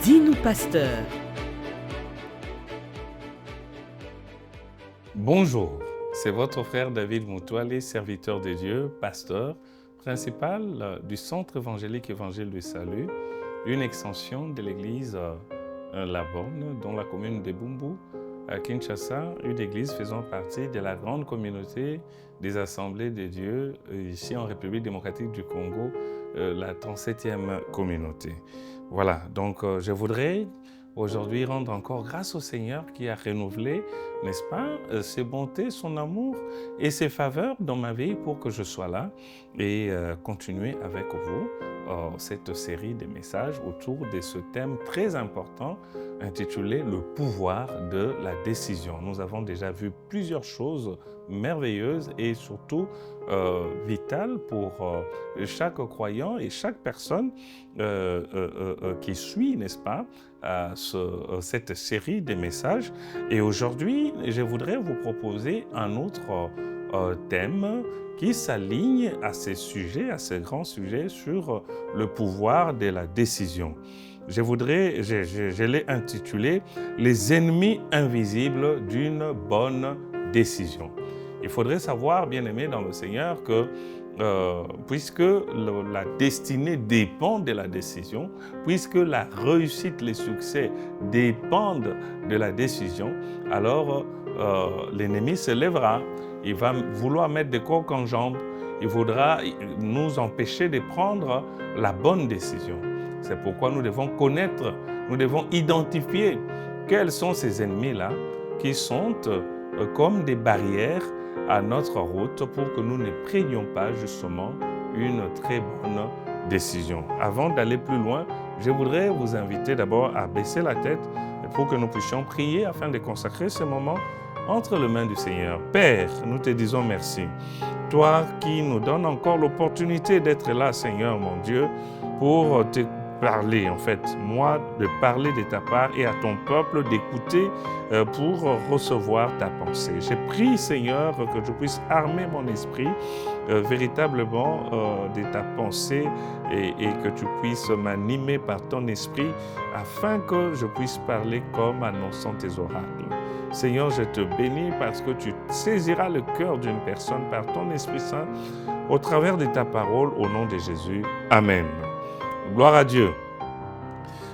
Dis-nous, pasteur. Bonjour, c'est votre frère David Moutoualé, serviteur de Dieu, pasteur, principal du Centre évangélique Évangile du Salut, une extension de l'église La Borne, dans la commune de Bumbu, à Kinshasa, une église faisant partie de la grande communauté des Assemblées de Dieu, ici en République démocratique du Congo, la 37e communauté. Voilà, donc je voudrais aujourd'hui rendre encore grâce au Seigneur qui a renouvelé, n'est-ce pas, ses bontés, son amour et ses faveurs dans ma vie pour que je sois là et continuer avec vous cette série de messages autour de ce thème très important intitulé « Le pouvoir de la décision ». Nous avons déjà vu plusieurs choses merveilleuses et surtout vitales pour chaque croyant et chaque personne qui suit, n'est-ce pas, cette série de messages. Et aujourd'hui, je voudrais vous proposer un autre thème qui s'aligne à ces sujets, à ces grands sujets sur le pouvoir de la décision. Je l'ai intitulé « Les ennemis invisibles d'une bonne décision ». Il faudrait savoir, bien-aimés dans le Seigneur, que puisque la destinée dépend de la décision, puisque la réussite, les succès dépendent de la décision, alors l'ennemi se lèvera, il va vouloir mettre des coques en jambes, il voudra nous empêcher de prendre la bonne décision. C'est pourquoi nous devons connaître, nous devons identifier quels sont ces ennemis-là qui sont comme des barrières à notre route pour que nous ne prenions pas justement une très bonne décision. Avant d'aller plus loin, je voudrais vous inviter d'abord à baisser la tête pour que nous puissions prier afin de consacrer ce moment entre les mains du Seigneur. Père, nous te disons merci. Toi qui nous donnes encore l'opportunité d'être là, Seigneur mon Dieu, pour te parler, en fait, moi, de parler de ta part et à ton peuple d'écouter pour recevoir ta pensée. Je prie, Seigneur, que je puisse armer mon esprit véritablement de ta pensée et que tu puisses m'animer par ton esprit afin que je puisse parler comme annonçant tes oracles. Seigneur, je te bénis parce que tu saisiras le cœur d'une personne par ton Esprit Saint au travers de ta parole au nom de Jésus. Amen. Gloire à Dieu.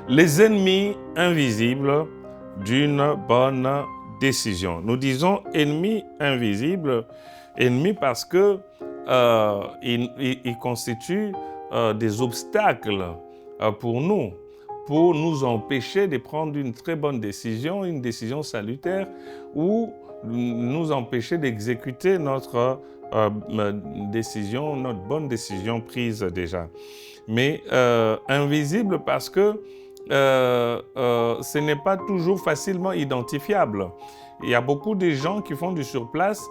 Les ennemis invisibles d'une bonne décision. Nous disons ennemis invisibles, ennemis parce que ils constituent des obstacles pour nous empêcher de prendre une très bonne décision, une décision salutaire, ou nous empêcher d'exécuter notre décision, notre bonne décision prise déjà. Mais invisible parce que ce n'est pas toujours facilement identifiable. Il y a beaucoup de gens qui font du surplace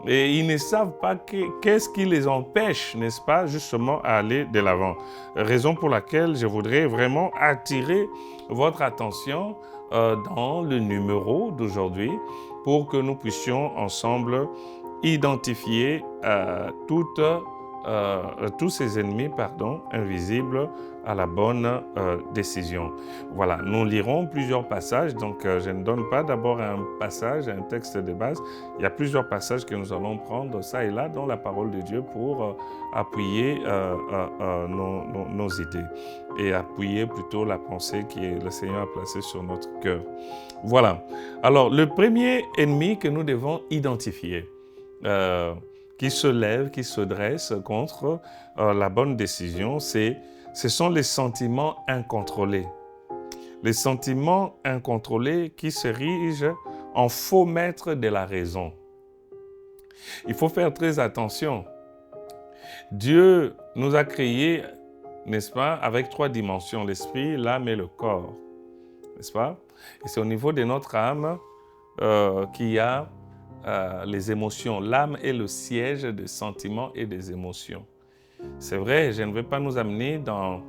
et ils ne savent pas qu'est-ce qui les empêche, n'est-ce pas, justement, à aller de l'avant. Raison pour laquelle je voudrais vraiment attirer votre attention dans le numéro d'aujourd'hui pour que nous puissions ensemble identifier tous ces ennemis, invisibles à la bonne décision. Voilà, nous lirons plusieurs passages, donc je ne donne pas d'abord un passage, un texte de base. Il y a plusieurs passages que nous allons prendre ça et là dans la parole de Dieu pour appuyer nos idées et appuyer plutôt la pensée que le Seigneur a placée sur notre cœur. Voilà, alors le premier ennemi que nous devons identifier, qui se lève, qui se dresse contre la bonne décision, ce sont les sentiments incontrôlés. Les sentiments incontrôlés qui s'érigent en faux maîtres de la raison. Il faut faire très attention. Dieu nous a créés, n'est-ce pas, avec 3 dimensions, l'esprit, l'âme et le corps. N'est-ce pas? Et c'est au niveau de notre âme qu'il y a les émotions. L'âme est le siège des sentiments et des émotions. C'est vrai, je ne vais pas nous amener dans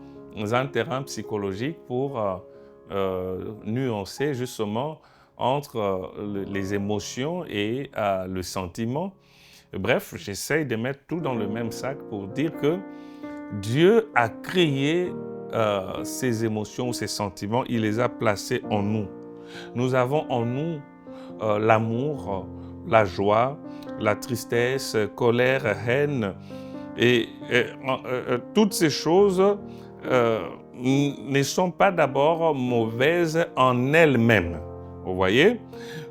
un terrain psychologique pour nuancer justement entre les émotions et le sentiment. Bref, j'essaye de mettre tout dans le même sac pour dire que Dieu a créé ces émotions, ces sentiments, il les a placés en nous. Nous avons en nous l'amour, la joie, la tristesse, colère, haine. Et toutes ces choses ne sont pas d'abord mauvaises en elles-mêmes. Vous voyez?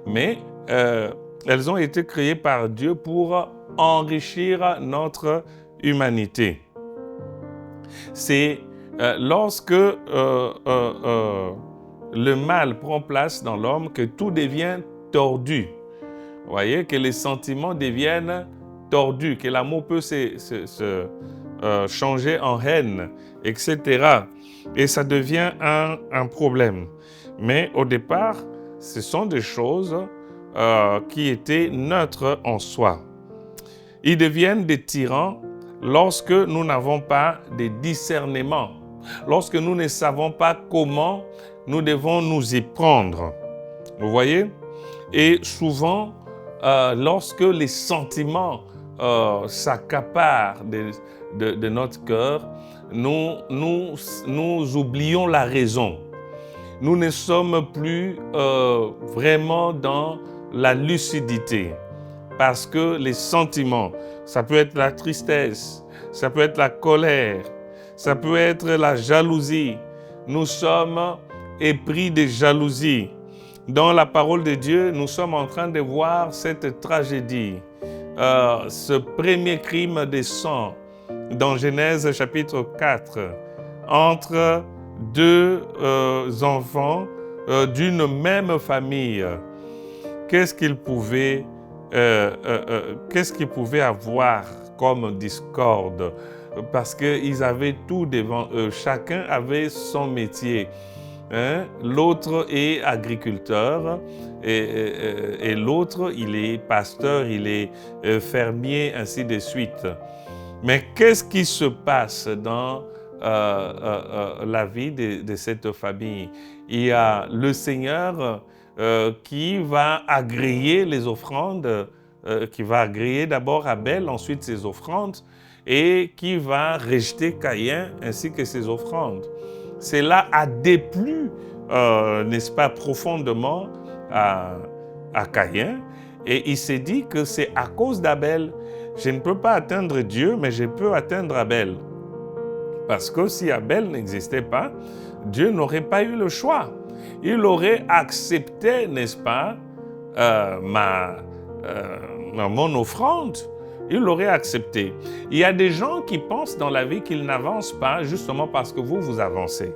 Mais elles ont été créées par Dieu pour enrichir notre humanité. C'est lorsque le mal prend place dans l'homme que tout devient tordu. Vous voyez, que les sentiments deviennent tordus, que l'amour peut se changer en haine, etc. Et ça devient un problème. Mais au départ, ce sont des choses qui étaient neutres en soi. Ils deviennent des tyrans lorsque nous n'avons pas de discernement, lorsque nous ne savons pas comment nous devons nous y prendre. Vous voyez? Et souvent, lorsque les sentiments s'accaparent de notre cœur, nous oublions la raison. Nous ne sommes plus vraiment dans la lucidité. Parce que les sentiments, ça peut être la tristesse, ça peut être la colère, ça peut être la jalousie. Nous sommes épris de jalousie. Dans la parole de Dieu, nous sommes en train de voir cette tragédie, ce premier crime de sang dans Genèse chapitre 4, entre deux enfants d'une même famille. Qu'est-ce qu'ils pouvaient avoir comme discorde? Parce qu'ils avaient tout devant eux. Chacun avait son métier. L'autre est agriculteur et l'autre, il est pasteur, il est fermier, ainsi de suite. Mais qu'est-ce qui se passe dans la vie de cette famille? Il y a le Seigneur qui va agréer les offrandes, qui va agréer d'abord Abel, ensuite ses offrandes, et qui va rejeter Caïn ainsi que ses offrandes. Cela a déplu, n'est-ce pas, profondément à Caïn, et il s'est dit que c'est à cause d'Abel. Je ne peux pas atteindre Dieu, mais je peux atteindre Abel. Parce que si Abel n'existait pas, Dieu n'aurait pas eu le choix. Il aurait accepté, n'est-ce pas, mon offrande. Il l'aurait accepté. Il y a des gens qui pensent dans la vie qu'ils n'avancent pas justement parce que vous avancez.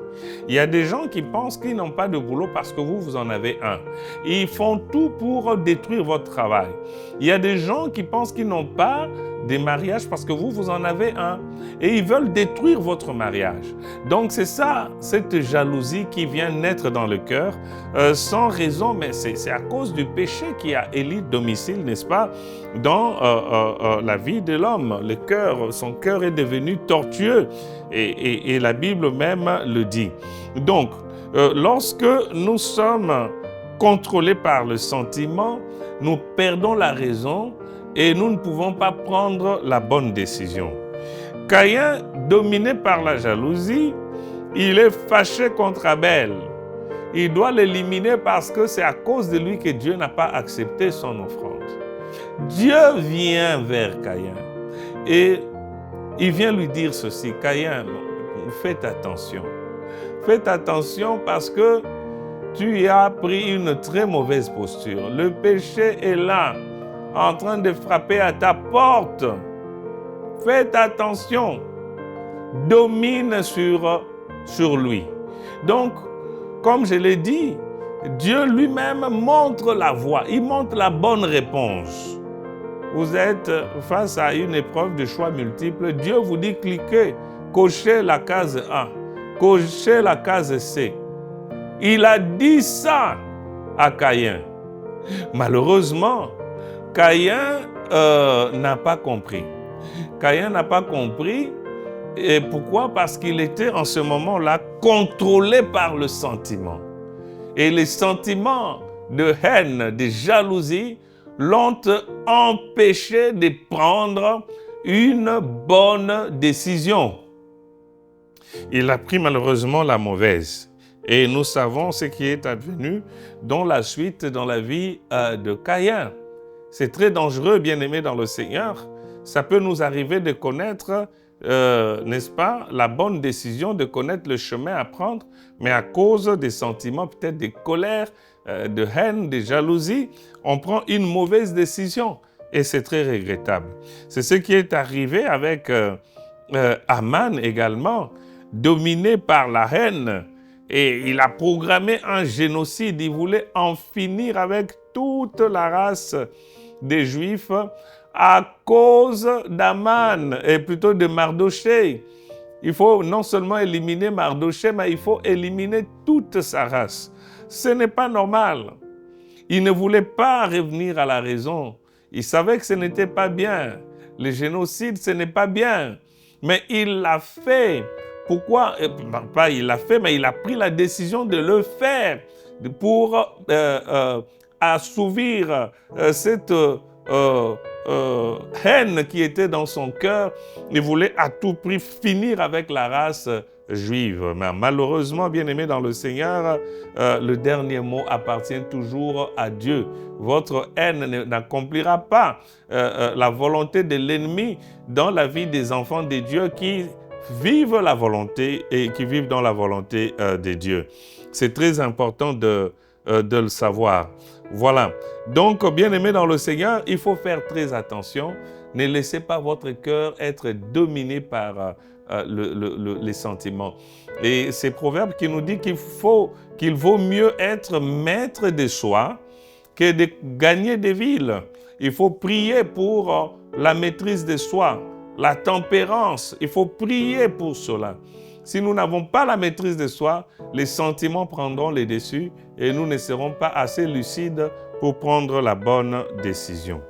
Il y a des gens qui pensent qu'ils n'ont pas de boulot parce que vous en avez un. Ils font tout pour détruire votre travail. Il y a des gens qui pensent qu'ils n'ont pas de mariage parce que vous en avez un. Et ils veulent détruire votre mariage. Donc c'est ça, cette jalousie qui vient naître dans le cœur, sans raison, mais c'est à cause du péché qui a élu domicile, n'est-ce pas, dans la vie de l'homme. Son cœur est devenu tortueux et la Bible même le dit. Donc, lorsque nous sommes contrôlés par le sentiment, nous perdons la raison et nous ne pouvons pas prendre la bonne décision. Caïn, dominé par la jalousie, il est fâché contre Abel. Il doit l'éliminer parce que c'est à cause de lui que Dieu n'a pas accepté son offrande. Dieu vient vers Caïn et il vient lui dire ceci: Caïn, faites attention. Faites attention parce que tu as pris une très mauvaise posture. Le péché est là, en train de frapper à ta porte. Faites attention. Domine sur lui. Donc, comme je l'ai dit, Dieu lui-même montre la voie. Il montre la bonne réponse. Vous êtes face à une épreuve de choix multiples. Dieu vous dit cliquez, cochez la case A, cochez la case C. Il a dit ça à Caïn. Malheureusement, Caïn n'a pas compris. Caïn n'a pas compris. Et pourquoi? Parce qu'il était en ce moment-là contrôlé par le sentiment. Et les sentiments de haine, de jalousie, l'ont empêché de prendre une bonne décision. Il a pris malheureusement la mauvaise. Et nous savons ce qui est advenu dans la suite, dans la vie de Caïn. C'est très dangereux, bien-aimés dans le Seigneur. Ça peut nous arriver de connaître, n'est-ce pas, la bonne décision, de connaître le chemin à prendre, mais à cause des sentiments, peut-être des colères, de haine, de jalousie, on prend une mauvaise décision. Et c'est très regrettable. C'est ce qui est arrivé avec Aman également, dominé par la haine. Et il a programmé un génocide. Il voulait en finir avec toute la race des Juifs à cause d'Aman, et plutôt de Mardochée. Il faut non seulement éliminer Mardochée, mais il faut éliminer toute sa race. Ce n'est pas normal. Il ne voulait pas revenir à la raison. Il savait que ce n'était pas bien. Le génocide, ce n'est pas bien. Mais il l'a fait. Pourquoi? Pas il l'a fait, mais il a pris la décision de le faire pour assouvir cette haine qui était dans son cœur. Il voulait à tout prix finir avec la race juive. Mais malheureusement, bien-aimés dans le Seigneur, le dernier mot appartient toujours à Dieu. Votre haine n'accomplira pas la volonté de l'ennemi dans la vie des enfants de Dieu qui vivent la volonté et qui vivent dans la volonté de Dieu. C'est très important de le savoir. Voilà. Donc, bien-aimés dans le Seigneur, il faut faire très attention. Ne laissez pas votre cœur être dominé par les sentiments. Et c'est Proverbe qui nous dit qu'il vaut mieux être maître de soi que de gagner des villes. Il faut prier pour la maîtrise de soi, la tempérance. Il faut prier pour cela. Si nous n'avons pas la maîtrise de soi, les sentiments prendront les dessus et nous ne serons pas assez lucides pour prendre la bonne décision.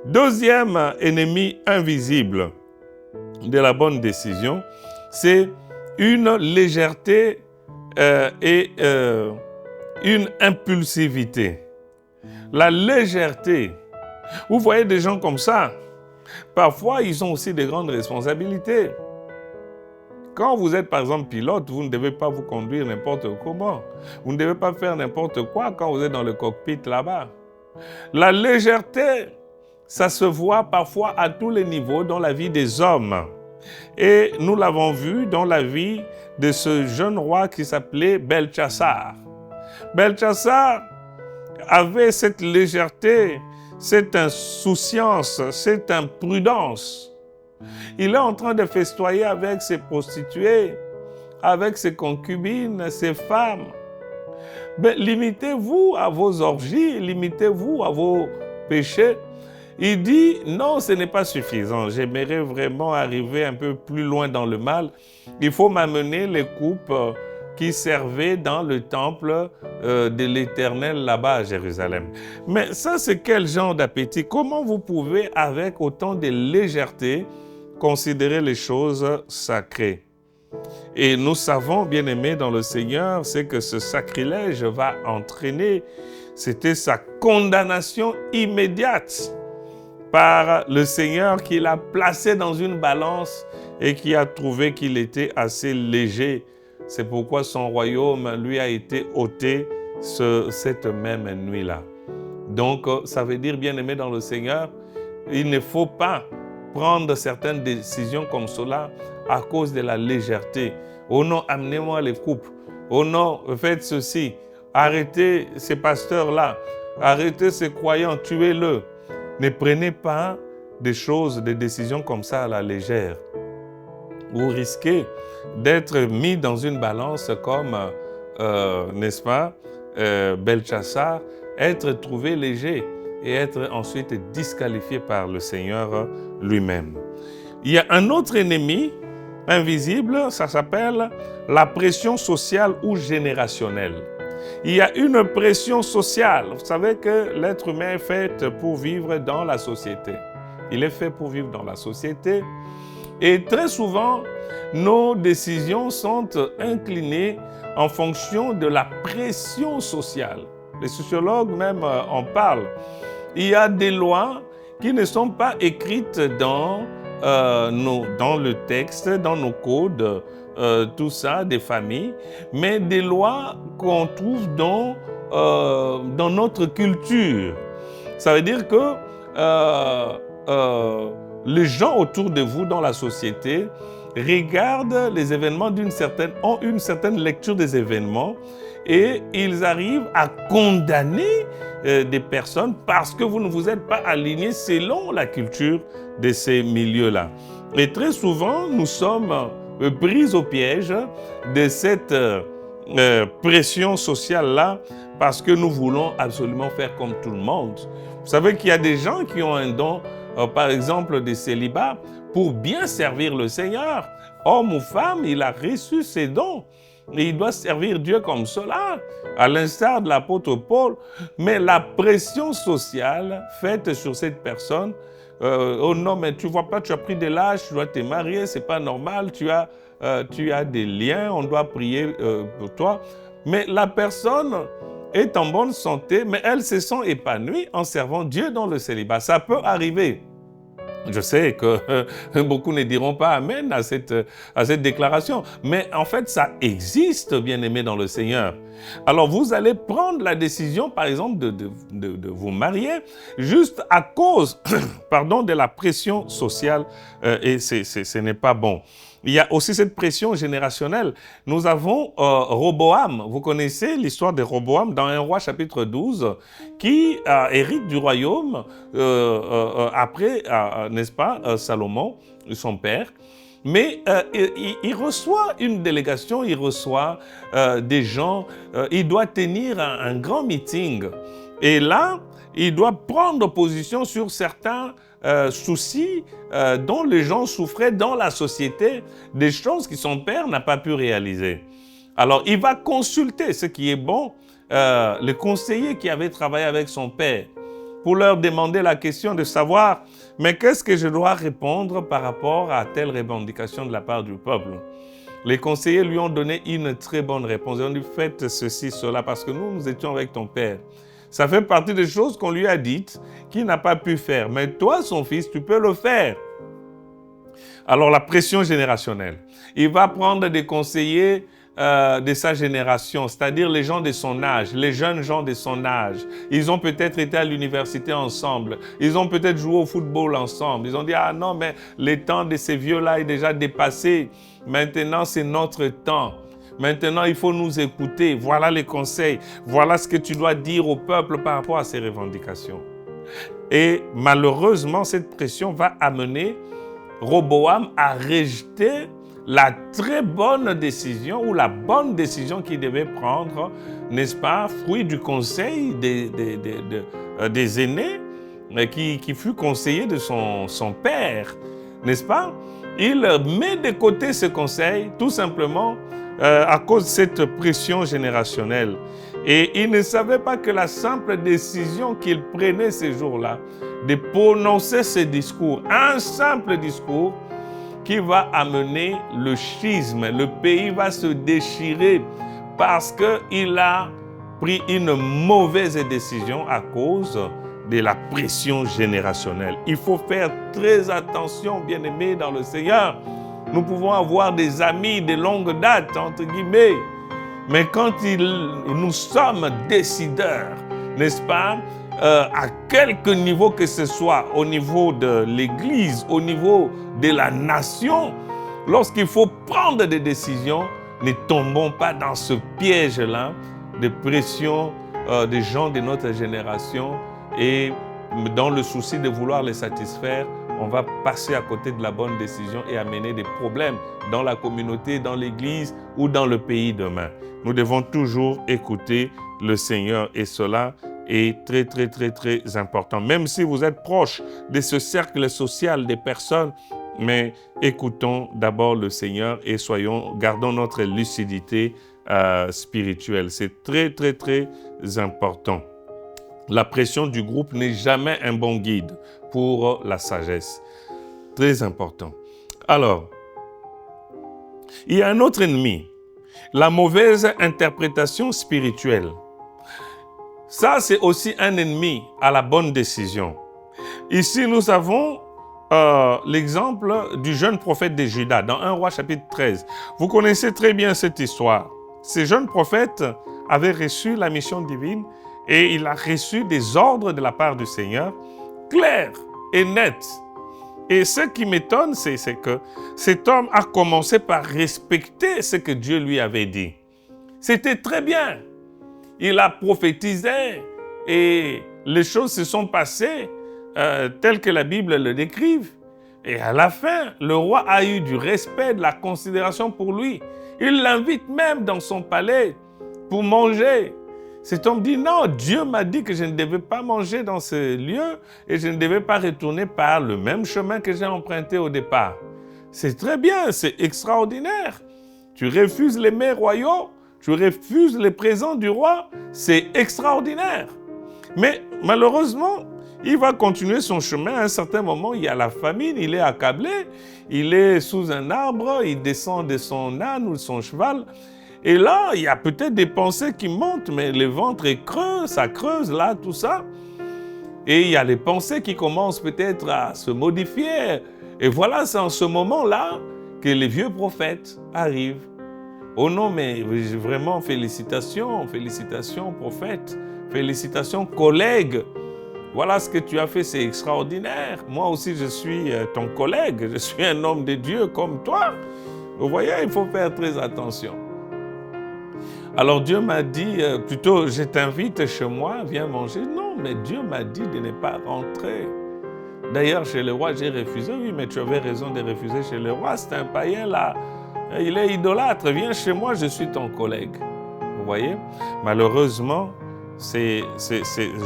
Deuxième ennemi invisible de la bonne décision, c'est une légèreté et une impulsivité. La légèreté. Vous voyez des gens comme ça, parfois ils ont aussi de grandes responsabilités. Quand vous êtes par exemple pilote, vous ne devez pas vous conduire n'importe comment. Vous ne devez pas faire n'importe quoi quand vous êtes dans le cockpit là-bas. La légèreté, ça se voit parfois à tous les niveaux dans la vie des hommes. Et nous l'avons vu dans la vie de ce jeune roi qui s'appelait Belchassar. Belchassar avait cette légèreté, cette insouciance, cette imprudence. Il est en train de festoyer avec ses prostituées, avec ses concubines, ses femmes. Mais limitez-vous à vos orgies, limitez-vous à vos péchés. Il dit, non, ce n'est pas suffisant. J'aimerais vraiment arriver un peu plus loin dans le mal. Il faut m'amener les coupes qui servaient dans le temple de l'Éternel là-bas à Jérusalem. Mais ça, c'est quel genre d'appétit? Comment vous pouvez, avec autant de légèreté, considérer les choses sacrées? Et nous savons, bien-aimés dans le Seigneur, c'est que ce sacrilège va entraîner, c'était sa condamnation immédiate par le Seigneur qui l'a placé dans une balance et qui a trouvé qu'il était assez léger. C'est pourquoi son royaume lui a été ôté cette même nuit-là. Donc, ça veut dire, bien-aimés dans le Seigneur, il ne faut pas prendre certaines décisions comme cela à cause de la légèreté. Oh non, amenez-moi les coupes. Oh non, faites ceci. Arrêtez ces pasteurs-là. Arrêtez ces croyants, tuez-le. Ne prenez pas des choses, des décisions comme ça à la légère. Vous risquez d'être mis dans une balance comme, n'est-ce pas, Belchassar, être trouvé léger et être ensuite disqualifié par le Seigneur lui-même. Il y a un autre ennemi invisible, ça s'appelle la pression sociale ou générationnelle. Il y a une pression sociale. Vous savez que l'être humain est fait pour vivre dans la société. Il est fait pour vivre dans la société. Et très souvent, nos décisions sont inclinées en fonction de la pression sociale. Les sociologues même en parlent. Il y a des lois qui ne sont pas écrites dans le texte, dans nos codes tout ça, des familles, mais des lois qu'on trouve dans notre culture. Ça veut dire que les gens autour de vous dans la société regardent les événements ont une certaine lecture des événements et ils arrivent à condamner des personnes parce que vous ne vous êtes pas alignés selon la culture de ces milieux-là. Et très souvent, nous sommes pris au piège de cette pression sociale-là parce que nous voulons absolument faire comme tout le monde. Vous savez qu'il y a des gens qui ont un don, par exemple, de célibat, pour bien servir le Seigneur. Homme ou femme, il a reçu ses dons. Et il doit servir Dieu comme cela, à l'instar de l'apôtre Paul. Mais la pression sociale faite sur cette personne, oh non, mais tu vois pas, tu as pris de l'âge, tu dois te marier, c'est pas normal, tu as des liens, on doit prier pour toi. Mais la personne est en bonne santé, mais elle se sent épanouie en servant Dieu dans le célibat. Ça peut arriver. Je sais que beaucoup ne diront pas Amen à cette déclaration, mais en fait, ça existe, bien-aimés dans le Seigneur. Alors, vous allez prendre la décision, par exemple, de vous marier juste à cause de la pression sociale et ce n'est pas bon. Il y a aussi cette pression générationnelle. Nous avons Roboam. Vous connaissez l'histoire de Roboam dans 1 Roi chapitre 12, qui hérite du royaume après, n'est-ce pas, Salomon, son père. Mais il reçoit une délégation, il reçoit des gens, il doit tenir un grand meeting. Et là, il doit prendre position sur certains soucis dont les gens souffraient dans la société, des choses que son père n'a pas pu réaliser. Alors, il va consulter, ce qui est bon, les conseillers qui avaient travaillé avec son père, pour leur demander la question de savoir, mais qu'est-ce que je dois répondre par rapport à telle revendication de la part du peuple? Les conseillers lui ont donné une très bonne réponse. Ils ont dit, faites ceci, cela, parce que nous étions avec ton père. Ça fait partie des choses qu'on lui a dites, qu'il n'a pas pu faire. Mais toi, son fils, tu peux le faire. Alors, la pression générationnelle. Il va prendre des conseillers de sa génération, c'est-à-dire les gens de son âge, les jeunes gens de son âge. Ils ont peut-être été à l'université ensemble. Ils ont peut-être joué au football ensemble. Ils ont dit, ah non, mais le temps de ces vieux-là est déjà dépassé. Maintenant, c'est notre temps. Maintenant, il faut nous écouter. Voilà les conseils. Voilà ce que tu dois dire au peuple par rapport à ces revendications. Et malheureusement, cette pression va amener Roboam à rejeter la très bonne décision ou la bonne décision qu'il devait prendre, n'est-ce pas, fruit du conseil des aînés qui fut conseiller de son père, n'est-ce pas? Il met de côté ce conseil tout simplement à cause de cette pression générationnelle. Et il ne savait pas que la simple décision qu'il prenait ces jours-là, de prononcer ce discours, un simple discours, qui va amener le schisme. Le pays va se déchirer parce qu'il a pris une mauvaise décision à cause de la pression générationnelle. Il faut faire très attention, bien-aimés dans le Seigneur. Nous pouvons avoir des amis de longue date, entre guillemets, mais quand nous sommes décideurs, n'est-ce pas, à quelque niveau que ce soit, au niveau de l'Église, au niveau de la nation, lorsqu'il faut prendre des décisions, ne tombons pas dans ce piège-là de pression des gens de notre génération et dans le souci de vouloir les satisfaire, on va passer à côté de la bonne décision et amener des problèmes dans la communauté, dans l'Église ou dans le pays demain. Nous devons toujours écouter le Seigneur et cela est très, très, très, très important. Même si vous êtes proche de ce cercle social des personnes, mais écoutons d'abord le Seigneur et gardons notre lucidité spirituelle. C'est très, très, très important. La pression du groupe n'est jamais un bon guide pour la sagesse. Très important. Alors, il y a un autre ennemi, la mauvaise interprétation spirituelle. Ça, c'est aussi un ennemi à la bonne décision. Ici, nous avons l'exemple du jeune prophète de Juda dans 1 Roi chapitre 13. Vous connaissez très bien cette histoire. Ce jeune prophète avait reçu la mission divine et il a reçu des ordres de la part du Seigneur, clairs et nets. Et ce qui m'étonne, c'est que cet homme a commencé par respecter ce que Dieu lui avait dit. C'était très bien. Il a prophétisé et les choses se sont passées telles que la Bible le décrive. Et à la fin, le roi a eu du respect, de la considération pour lui. Il l'invite même dans son palais pour manger. Cet homme dit, non, Dieu m'a dit que je ne devais pas manger dans ce lieu et je ne devais pas retourner par le même chemin que j'ai emprunté au départ. C'est très bien, c'est extraordinaire. Tu refuses les mets royaux, tu refuses les présents du roi, c'est extraordinaire. Mais malheureusement, il va continuer son chemin. À un certain moment, il y a la famine, il est accablé, il est sous un arbre, il descend de son âne ou de son cheval. Et là, il y a peut-être des pensées qui montent, mais le ventre est creux, ça creuse là, tout ça. Et il y a les pensées qui commencent peut-être à se modifier. Et voilà, c'est en ce moment-là que les vieux prophètes arrivent. Oh non, mais vraiment, félicitations, félicitations prophète, félicitations collègues. Voilà ce que tu as fait, c'est extraordinaire. Moi aussi, je suis ton collègue, je suis un homme de Dieu comme toi. Vous voyez, il faut faire très attention. Alors Dieu m'a dit, plutôt, je t'invite chez moi, viens manger. Non, mais Dieu m'a dit de ne pas rentrer. D'ailleurs, chez le roi, j'ai refusé. Oui, mais tu avais raison de refuser chez le roi. C'est un païen là. Il est idolâtre. Viens chez moi, je suis ton collègue. Vous voyez? Malheureusement, ce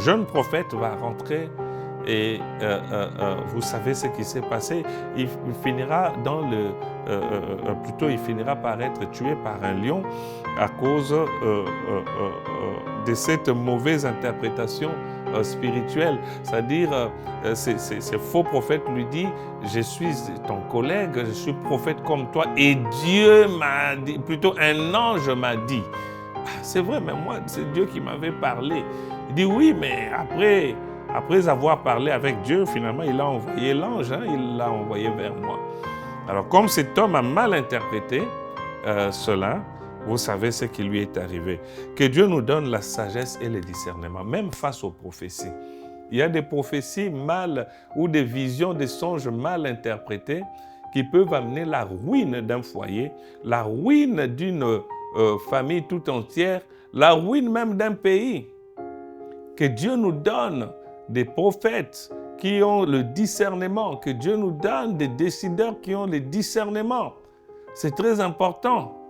jeune prophète va rentrer et vous savez ce qui s'est passé. Il finira il finira par être tué par un lion à cause de cette mauvaise interprétation spirituelle. C'est-à-dire, ce faux prophète lui dit, je suis ton collègue, je suis prophète comme toi, et Dieu m'a dit, plutôt un ange m'a dit. C'est vrai, mais moi, c'est Dieu qui m'avait parlé. Il dit oui, mais après avoir parlé avec Dieu, finalement, il a envoyé l'ange, il l'a envoyé vers moi. Alors, comme cet homme a mal interprété cela, vous savez ce qui lui est arrivé. Que Dieu nous donne la sagesse et le discernement, même face aux prophéties. Il y a des prophéties mal ou des visions, des songes mal interprétés qui peuvent amener la ruine d'un foyer, la ruine d'une famille tout entière, la ruine même d'un pays. Que Dieu nous donne des prophètes qui ont le discernement, que Dieu nous donne des décideurs qui ont le discernement. C'est très important.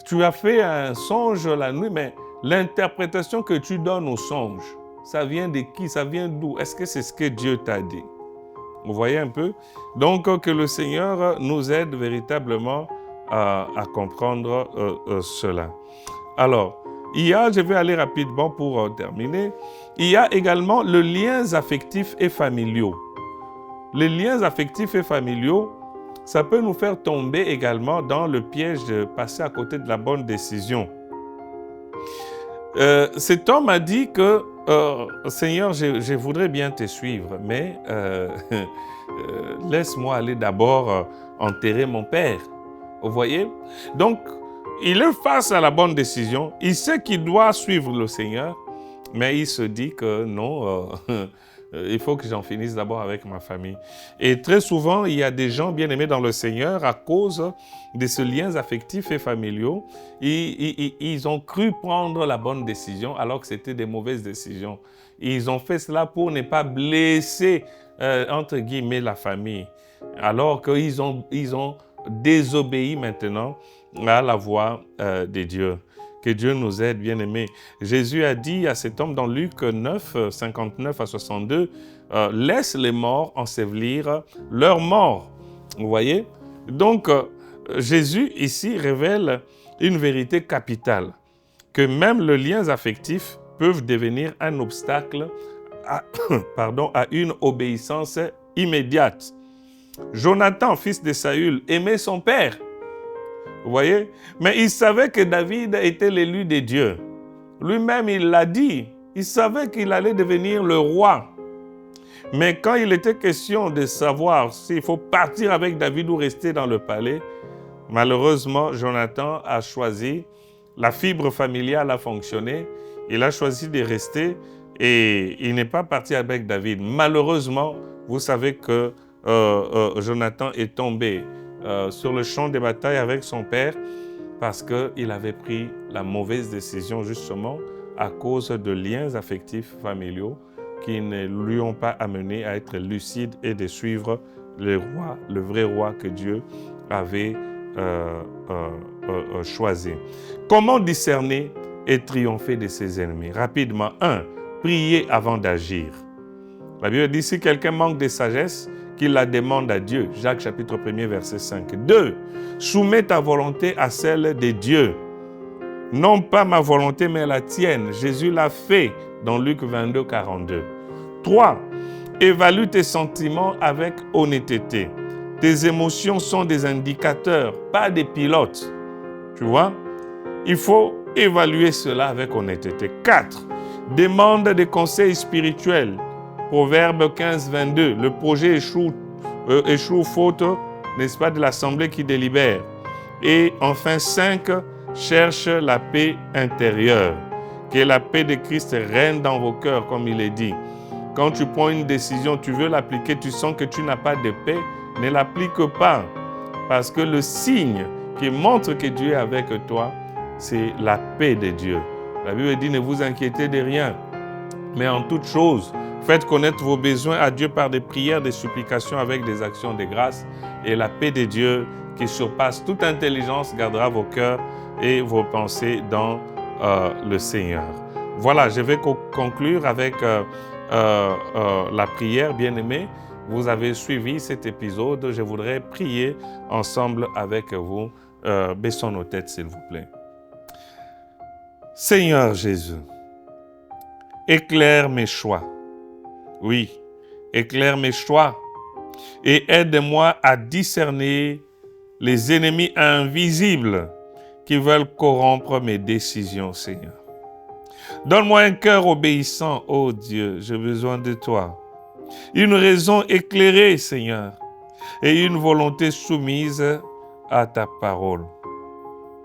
Tu as fait un songe la nuit, mais l'interprétation que tu donnes au songe, ça vient de qui? Ça vient d'où? Est-ce que c'est ce que Dieu t'a dit? Vous voyez un peu? Donc, que le Seigneur nous aide véritablement à comprendre cela. Alors, je vais aller rapidement pour terminer, il y a également les liens affectifs et familiaux. Les liens affectifs et familiaux, ça peut nous faire tomber également dans le piège de passer à côté de la bonne décision. Cet homme a dit que Seigneur, je voudrais bien te suivre, mais laisse-moi aller d'abord enterrer mon père. Vous voyez? Donc, il est face à la bonne décision. Il sait qu'il doit suivre le Seigneur, mais il se dit que non, il faut que j'en finisse d'abord avec ma famille. Et très souvent, il y a des gens bien aimés dans le Seigneur à cause de ces liens affectifs et familiaux. Ils ont cru prendre la bonne décision alors que c'était des mauvaises décisions. Ils ont fait cela pour ne pas blesser, entre guillemets, la famille. Alors qu'ils ont désobéi maintenant à la voix de Dieu. Que Dieu nous aide, bien-aimés. Jésus a dit à cet homme dans Luc 9, 59 à 62, « Laisse les morts ensevelir leurs morts. » Vous voyez? Donc, Jésus ici révèle une vérité capitale, que même les liens affectifs peuvent devenir un obstacle à une obéissance immédiate. Jonathan, fils de Saül, aimait son père. Vous voyez? Mais il savait que David était l'élu de Dieu. Lui-même, il l'a dit. Il savait qu'il allait devenir le roi. Mais quand il était question de savoir s'il faut partir avec David ou rester dans le palais, malheureusement, Jonathan a choisi, la fibre familiale a fonctionné, il a choisi de rester et il n'est pas parti avec David. Malheureusement, vous savez que Jonathan est tombé sur le champ de bataille avec son père parce qu'il avait pris la mauvaise décision justement à cause de liens affectifs familiaux qui ne lui ont pas amené à être lucide et de suivre le roi, le vrai roi que Dieu avait choisi. Comment discerner et triompher de ses ennemis? Rapidement, 1. Prier avant d'agir. La Bible dit, si quelqu'un manque de sagesse, qu'il la demande à Dieu. Jacques chapitre 1er, verset 5. 2. Soumets ta volonté à celle de Dieu. Non pas ma volonté, mais la tienne. Jésus l'a fait dans Luc 22, 42. 3. Évalue tes sentiments avec honnêteté. Tes émotions sont des indicateurs, pas des pilotes. Tu vois? Il faut évaluer cela avec honnêteté. 4. Demande des conseils spirituels. Proverbe 15, 22. Le projet échoue faute, n'est-ce pas, de l'assemblée qui délibère. Et enfin 5. Cherche la paix intérieure. Que la paix de Christ règne dans vos cœurs, comme il est dit. Quand tu prends une décision, tu veux l'appliquer, tu sens que tu n'as pas de paix, ne l'applique pas. Parce que le signe qui montre que Dieu est avec toi, c'est la paix de Dieu. La Bible dit, ne vous inquiétez de rien, mais en toute chose, faites connaître vos besoins à Dieu par des prières, des supplications avec des actions de grâce. Et la paix de Dieu qui surpasse toute intelligence gardera vos cœurs et vos pensées dans le Seigneur. Voilà, je vais conclure avec la prière, bien-aimés. Vous avez suivi cet épisode. Je voudrais prier ensemble avec vous. Baissons nos têtes, s'il vous plaît. Seigneur Jésus, éclaire mes choix. Oui, éclaire mes choix et aide-moi à discerner les ennemis invisibles qui veulent corrompre mes décisions, Seigneur. Donne-moi un cœur obéissant, ô Dieu, j'ai besoin de toi. Une raison éclairée, Seigneur, et une volonté soumise à ta parole.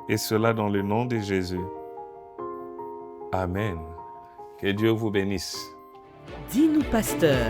Et cela dans le nom de Jésus. Amen. Que Dieu vous bénisse. Dis-nous, pasteur.